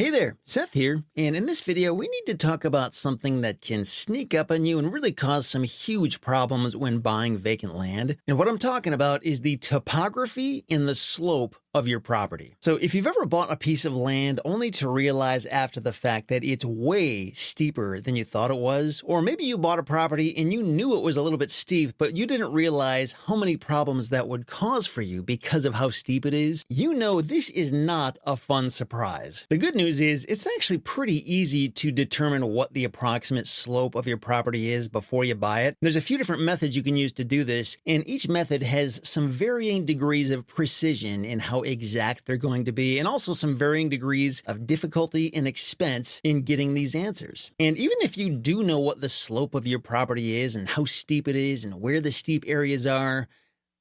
Hey there, Seth here, and in this video we need to talk about something that can sneak up on you and really cause some huge problems when buying vacant land. And what I'm talking about is the topography and the slope of your property. So if you've ever bought a piece of land only to realize after the fact that it's way steeper than you thought it was, or maybe you bought a property and you knew it was a little bit steep, but you didn't realize how many problems that would cause for you because of how steep it is, you know this is not a fun surprise. The good news is it's actually pretty easy to determine what the approximate slope of your property is before you buy it. There's a few different methods you can use to do this, and each method has some varying degrees of precision in how exact they're going to be, and also some varying degrees of difficulty and expense in getting these answers. And even if you do know what the slope of your property is and how steep it is and where the steep areas are,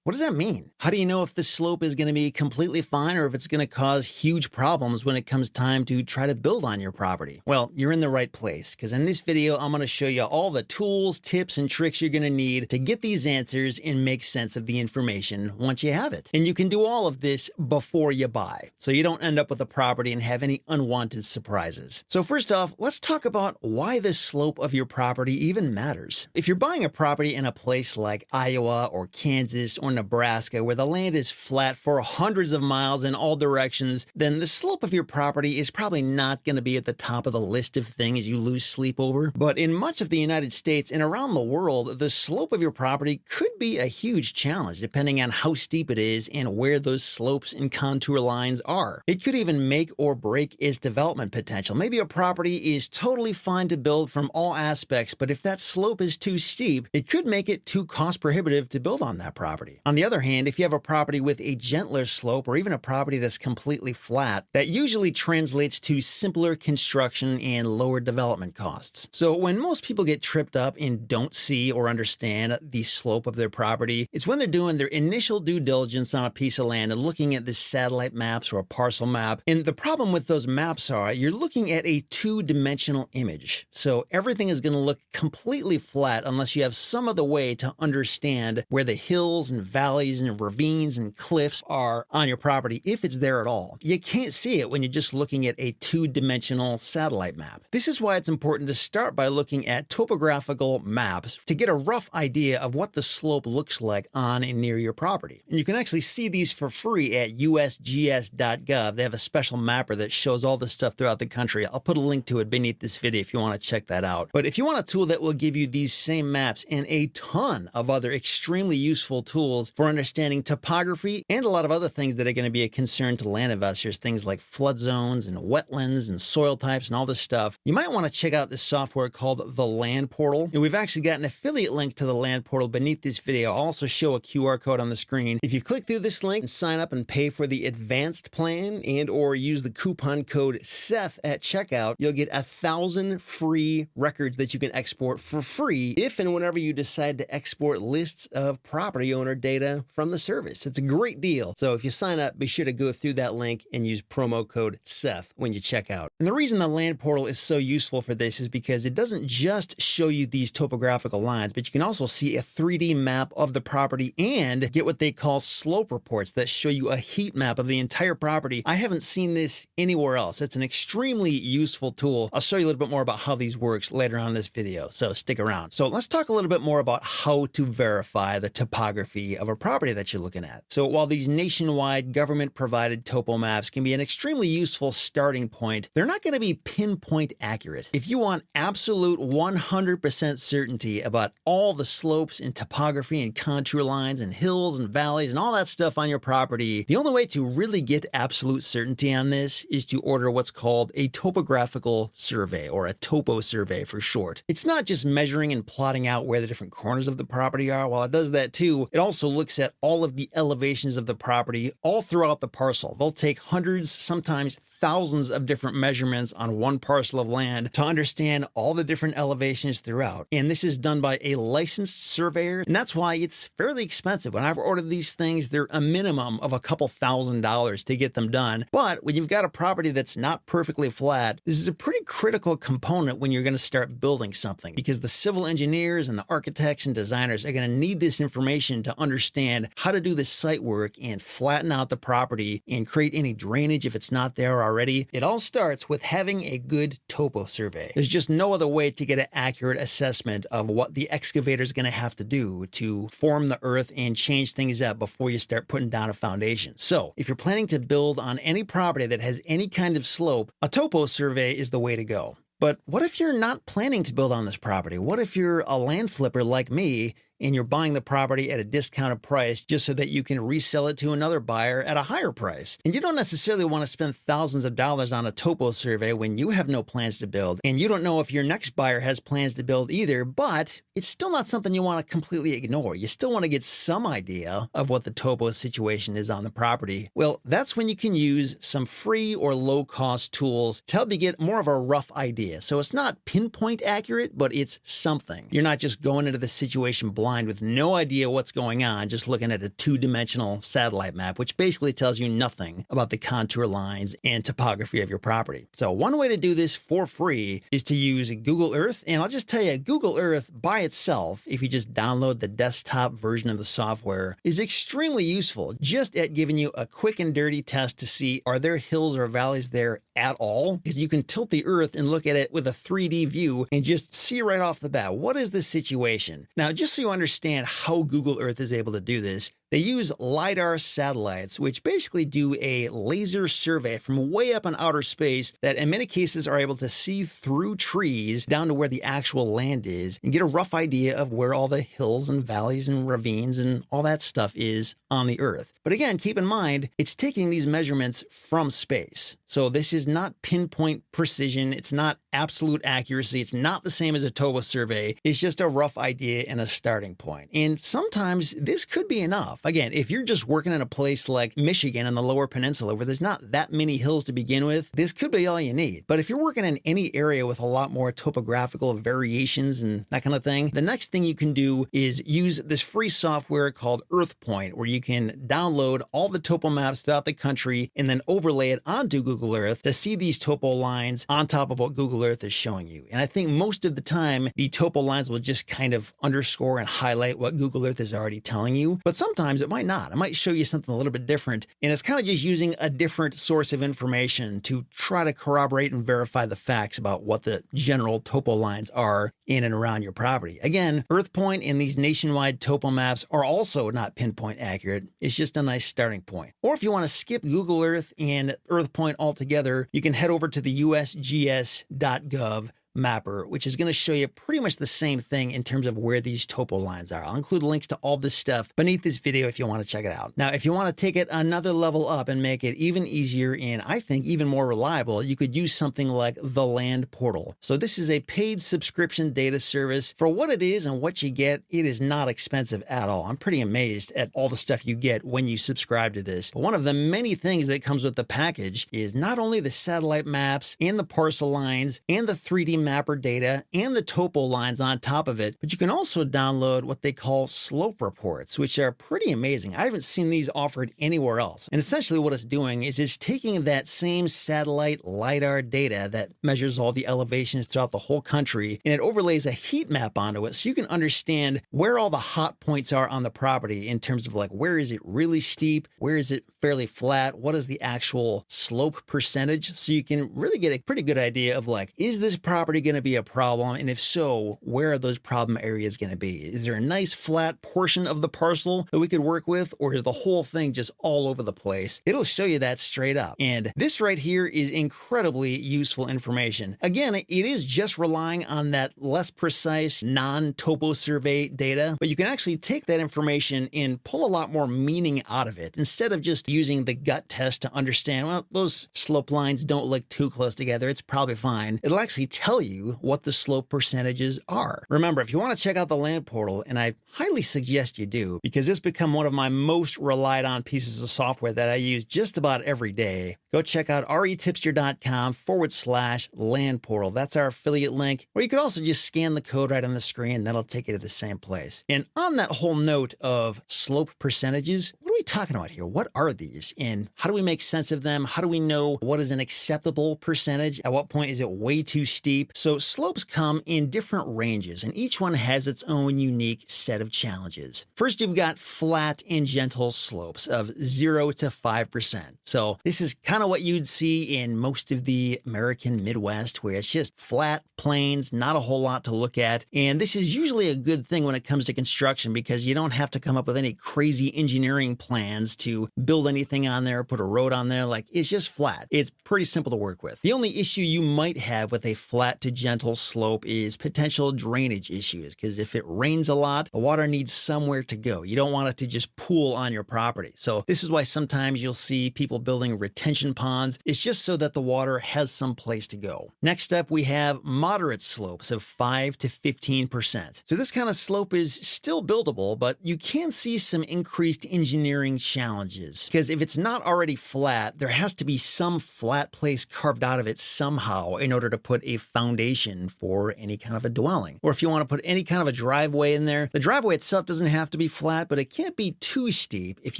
what does that mean? How do you know if the slope is going to be completely fine or if it's going to cause huge problems when it comes time to try to build on your property? Well, you're in the right place, because in this video, I'm going to show you all the tools, tips, and tricks you're going to need to get these answers and make sense of the information once you have it. And you can do all of this before you buy, so you don't end up with a property and have any unwanted surprises. So first off, let's talk about why the slope of your property even matters. If you're buying a property in a place like Iowa or Kansas or Nebraska, where the land is flat for hundreds of miles in all directions, then the slope of your property is probably not going to be at the top of the list of things you lose sleep over. But in much of the United States and around the world, the slope of your property could be a huge challenge depending on how steep it is and where those slopes and contour lines are. It could even make or break its development potential. Maybe a property is totally fine to build from all aspects, but if that slope is too steep, it could make it too cost prohibitive to build on that property. On the other hand, if you have a property with a gentler slope or even a property that's completely flat, that usually translates to simpler construction and lower development costs. So when most people get tripped up and don't see or understand the slope of their property, it's when they're doing their initial due diligence on a piece of land and looking at the satellite maps or a parcel map. And the problem with those maps are you're looking at a two-dimensional image. So everything is going to look completely flat unless you have some other way to understand where the hills and valleys and ravines and cliffs are on your property, if it's there at all. You can't see it when you're just looking at a two-dimensional satellite map. This is why it's important to start by looking at topographical maps to get a rough idea of what the slope looks like on and near your property. And you can actually see these for free at usgs.gov. They have a special mapper that shows all this stuff throughout the country. I'll put a link to it beneath this video if you want to check that out. But if you want a tool that will give you these same maps and a ton of other extremely useful tools for understanding topography and a lot of other things that are going to be a concern to land investors, things like flood zones and wetlands and soil types and all this stuff, you might want to check out this software called the Land Portal. And we've actually got an affiliate link to the Land Portal beneath this video. I'll also show a QR code on the screen. If you click through this link and sign up and pay for the advanced plan and or use the coupon code SETH at checkout, you'll get 1,000 free records that you can export for free if and whenever you decide to export lists of property owner data from the service. It's a great deal. So if you sign up, be sure to go through that link and use promo code SETH when you check out. And the reason the Land Portal is so useful for this is because it doesn't just show you these topographical lines, but you can also see a 3D map of the property and get what they call slope reports that show you a heat map of the entire property. I haven't seen this anywhere else. It's an extremely useful tool. I'll show you a little bit more about how these works later on in this video, so stick around. So let's talk a little bit more about how to verify the topography of a property that you're looking at. So while these nationwide government-provided topo maps can be an extremely useful starting point, they're not going to be pinpoint accurate. If you want absolute 100% certainty about all the slopes and topography and contour lines and hills and valleys and all that stuff on your property, the only way to really get absolute certainty on this is to order what's called a topographical survey, or a topo survey for short. It's not just measuring and plotting out where the different corners of the property are. While it does that too, it also looks at all of the elevations of the property all throughout the parcel. They'll take hundreds, sometimes thousands of different measurements on one parcel of land to understand all the different elevations throughout. And this is done by a licensed surveyor, and that's why it's fairly expensive. When I've ordered these things, they're a minimum of a couple $1,000s to get them done. But when you've got a property that's not perfectly flat, this is a pretty critical component when you're going to start building something, because the civil engineers and the architects and designers are going to need this information to understand understand how to do the site work and flatten out the property and create any drainage if it's not there already, it all starts with having a good topo survey. There's just no other way to get an accurate assessment of what the excavator is going to have to do to form the earth and change things up before you start putting down a foundation. So if you're planning to build on any property that has any kind of slope, a topo survey is the way to go. But what if you're not planning to build on this property? What if you're a land flipper like me and you're buying the property at a discounted price just so that you can resell it to another buyer at a higher price? And you don't necessarily want to spend thousands of dollars on a topo survey when you have no plans to build, and you don't know if your next buyer has plans to build either, but it's still not something you want to completely ignore. You still want to get some idea of what the topo situation is on the property. Well, that's when you can use some free or low-cost tools to help you get more of a rough idea. So it's not pinpoint accurate, but it's something. You're not just going into the situation blind with no idea what's going on, just looking at a two-dimensional satellite map, which basically tells you nothing about the contour lines and topography of your property. So one way to do this for free is to use Google Earth. And I'll just tell you, Google Earth by itself, if you just download the desktop version of the software, is extremely useful just at giving you a quick and dirty test to see, are there hills or valleys there at all? Because you can tilt the Earth and look at it with a 3D view and just see right off the bat, what is the situation? Now, just so you understand how Google Earth is able to do this, they use LiDAR satellites, which basically do a laser survey from way up in outer space that in many cases are able to see through trees down to where the actual land is and get a rough idea of where all the hills and valleys and ravines and all that stuff is on the Earth. But again, keep in mind, it's taking these measurements from space. So this is not pinpoint precision. It's not absolute accuracy. It's not the same as a topo survey. It's just a rough idea and a starting point. And sometimes this could be enough. Again, if you're just working in a place like Michigan on the Lower Peninsula where there's not that many hills to begin with, this could be all you need. But if you're working in any area with a lot more topographical variations and that kind of thing, the next thing you can do is use this free software called EarthPoint, where you can download all the topo maps throughout the country and then overlay it onto Google Earth to see these topo lines on top of what Google Earth is showing you. And I think most of the time, the topo lines will just kind of underscore and highlight what Google Earth is already telling you. But sometimes it might not. It might show you something a little bit different. And it's kind of just using a different source of information to try to corroborate and verify the facts about what the general topo lines are in and around your property. Again, EarthPoint and these nationwide topo maps are also not pinpoint accurate. It's just a nice starting point. Or if you want to skip Google Earth and EarthPoint altogether, you can head over to the usgs.gov mapper, which is going to show you pretty much the same thing in terms of where these topo lines are. I'll include links to all this stuff beneath this video if you want to check it out. Now, if you want to take it another level up and make it even easier and I think even more reliable, you could use something like the Land Portal. So this is a paid subscription data service. For what it is and what you get, it is not expensive at all. I'm pretty amazed at all the stuff you get when you subscribe to this. But one of the many things that comes with the package is not only the satellite maps and the parcel lines and the 3D mapper data and the topo lines on top of it, but you can also download what they call slope reports, which are pretty amazing. I haven't seen these offered anywhere else. And essentially what it's doing is it's taking that same satellite LiDAR data that measures all the elevations throughout the whole country, and it overlays a heat map onto it so you can understand where all the hot points are on the property in terms of like, where is it really steep? Where is it fairly flat? What is the actual slope percentage? So you can really get a pretty good idea of like, is this property going to be a problem? And if so, where are those problem areas going to be? Is there a nice flat portion of the parcel that we could work with? Or is the whole thing just all over the place? It'll show you that straight up. And this right here is incredibly useful information. Again, it is just relying on that less precise non-topo survey data, but you can actually take that information and pull a lot more meaning out of it instead of just using the gut test to understand, well, those slope lines don't look too close together. It's probably fine. It'll actually tell you what the slope percentages are. Remember, if you want to check out the Land Portal, and I highly suggest you do, because it's become one of my most relied on pieces of software that I use just about every day, go check out retipster.com/land portal. That's our affiliate link. Or you could also just scan the code right on the screen. That'll take you to the same place. And on that whole note of slope percentages, what are we talking about here? What are these? And how do we make sense of them? How do we know what is an acceptable percentage? At what point is it way too steep? So slopes come in different ranges, and each one has its own unique set of challenges. First, you've got flat and gentle slopes of 0 to 5%. So this is kind of what you'd see in most of the American Midwest, where it's just flat plains, not a whole lot to look at. And this is usually a good thing when it comes to construction because you don't have to come up with any crazy engineering plans to build anything on there, put a road on there. Like, it's just flat. It's pretty simple to work with. The only issue you might have with a flat to gentle slope is potential drainage issues, because if it rains a lot, the water needs somewhere to go. You don't want it to just pool on your property. So this is why sometimes you'll see people building retention ponds. It's just so that the water has some place to go. Next up, we have moderate slopes of 5 to 15%. So this kind of slope is still buildable, but you can see some increased engineering challenges, because if it's not already flat, there has to be some flat place carved out of it somehow in order to put a foundation for any kind of a dwelling. Or if you want to put any kind of a driveway in there, the driveway itself doesn't have to be flat, but it can't be too steep if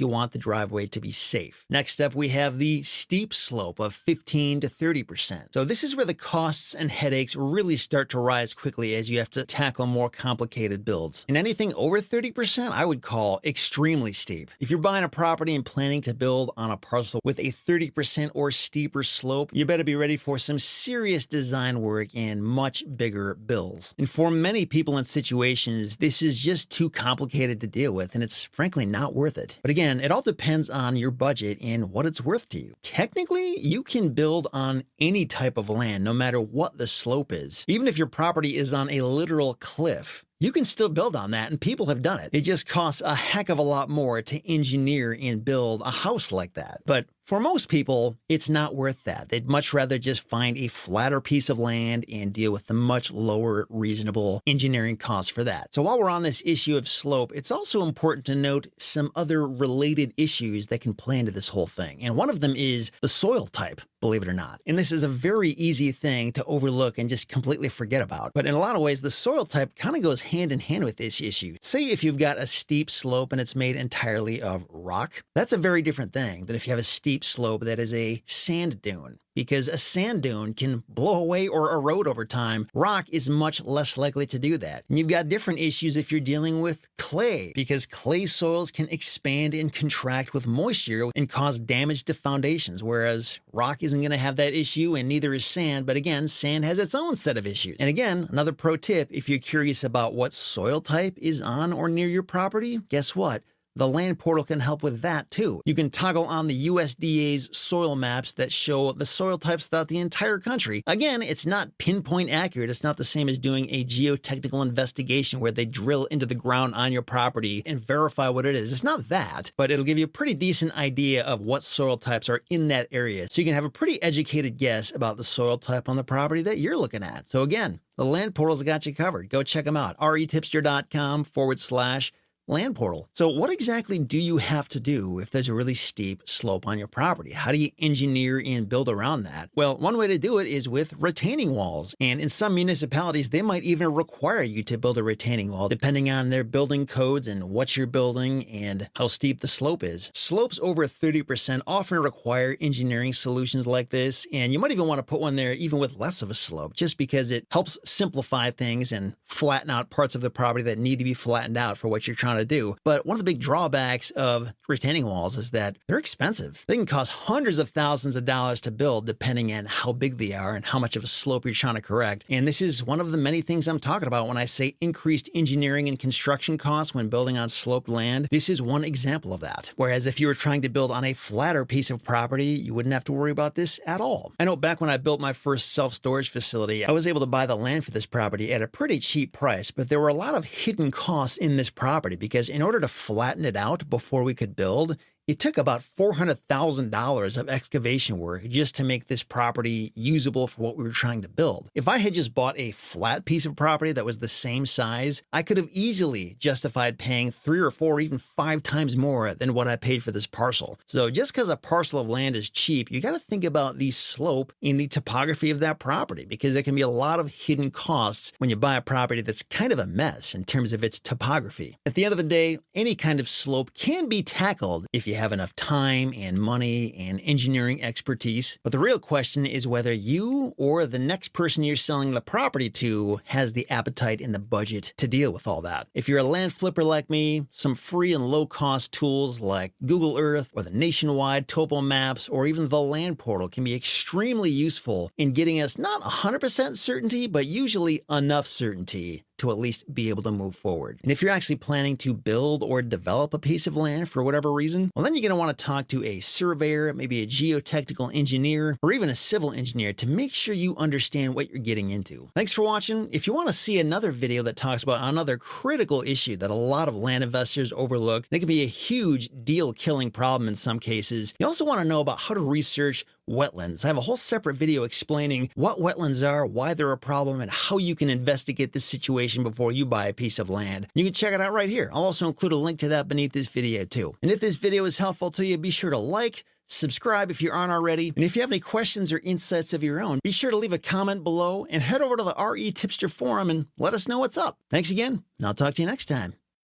you want the driveway to be safe. Next up, we have the steep slope of 15 to 30%. So this is where the costs and headaches really start to rise quickly as you have to tackle more complicated builds. And anything over 30%, I would call extremely steep. If you're buying a property and planning to build on a parcel with a 30% or steeper slope, you better be ready for some serious design work and much bigger bills. And for many people in situations, this is just too complicated to deal with, and it's frankly not worth it. But again, it all depends on your budget and what it's worth to you. Technically, you can build on any type of land, no matter what the slope is. Even if your property is on a literal cliff, you can still build on that, and people have done it. It just costs a heck of a lot more to engineer and build a house like that. But for most people, it's not worth that. They'd much rather just find a flatter piece of land and deal with the much lower reasonable engineering costs for that. So while we're on this issue of slope, it's also important to note some other related issues that can play into this whole thing. And one of them is the soil type, believe it or not. And this is a very easy thing to overlook and just completely forget about. But in a lot of ways, the soil type kind of goes hand in hand with this issue. Say if you've got a steep slope and it's made entirely of rock, that's a very different thing than if you have a steep slope that is a sand dune. Because a sand dune can blow away or erode over time. Rock is much less likely to do that. And you've got different issues if you're dealing with clay, because clay soils can expand and contract with moisture and cause damage to foundations, whereas rock isn't going to have that issue, and neither is sand. But again, sand has its own set of issues. And again, another pro tip, if you're curious about what soil type is on or near your property, guess what? The land portal can help with that too. You can toggle on the USDA's soil maps that show the soil types throughout the entire country. Again, it's not pinpoint accurate. It's not the same as doing a geotechnical investigation where they drill into the ground on your property and verify what it is. It's not that, but it'll give you a pretty decent idea of what soil types are in that area. So you can have a pretty educated guess about the soil type on the property that you're looking at. So again, the land portal's got you covered. Go check them out. retipster.com/land portal. So what exactly do you have to do if there's a really steep slope on your property? How do you engineer and build around that? Well, one way to do it is with retaining walls. And in some municipalities, they might even require you to build a retaining wall, depending on their building codes and what you're building and how steep the slope is. Slopes over 30% often require engineering solutions like this. And you might even want to put one there even with less of a slope, just because it helps simplify things and flatten out parts of the property that need to be flattened out for what you're trying to do. But one of the big drawbacks of retaining walls is that they're expensive. They can cost hundreds of thousands of dollars to build depending on how big they are and how much of a slope you're trying to correct. And this is one of the many things I'm talking about when I say increased engineering and construction costs when building on sloped land. This is one example of that. Whereas if you were trying to build on a flatter piece of property, you wouldn't have to worry about this at all. I know back when I built my first self-storage facility, I was able to buy the land for this property at a pretty cheap price, but there were a lot of hidden costs in this property because in order to flatten it out before we could build, It took about $400,000 of excavation work just to make this property usable for what we were trying to build. If I had just bought a flat piece of property that was the same size, I could have easily justified paying 3 or 4, even 5 times more than what I paid for this parcel. So just because a parcel of land is cheap, you got to think about the slope in the topography of that property, because there can be a lot of hidden costs when you buy a property that's kind of a mess in terms of its topography. At the end of the day, any kind of slope can be tackled if you have enough time and money and engineering expertise. But the real question is whether you or the next person you're selling the property to has the appetite and the budget to deal with all that. If you're a land flipper like me, some free and low-cost tools like Google Earth or the nationwide Topo maps or even the land portal can be extremely useful in getting us not 100% certainty, but usually enough certainty to at least be able to move forward. And if you're actually planning to build or develop a piece of land for whatever reason, well, then you're going to want to talk to a surveyor, maybe a geotechnical engineer, or even a civil engineer to make sure you understand what you're getting into. Thanks for watching. If you want to see another video that talks about another critical issue that a lot of land investors overlook, it can be a huge deal-killing problem in some cases. You also want to know about how to research wetlands. I have a whole separate video explaining what wetlands are, why they're a problem, and how you can investigate this situation before you buy a piece of land. You can check it out right here. I'll also include a link to that beneath this video too. And if this video is helpful to you, be sure to like, subscribe if you aren't already. And if you have any questions or insights of your own, be sure to leave a comment below and head over to the RE Tipster forum and let us know what's up. Thanks again, and I'll talk to you next time.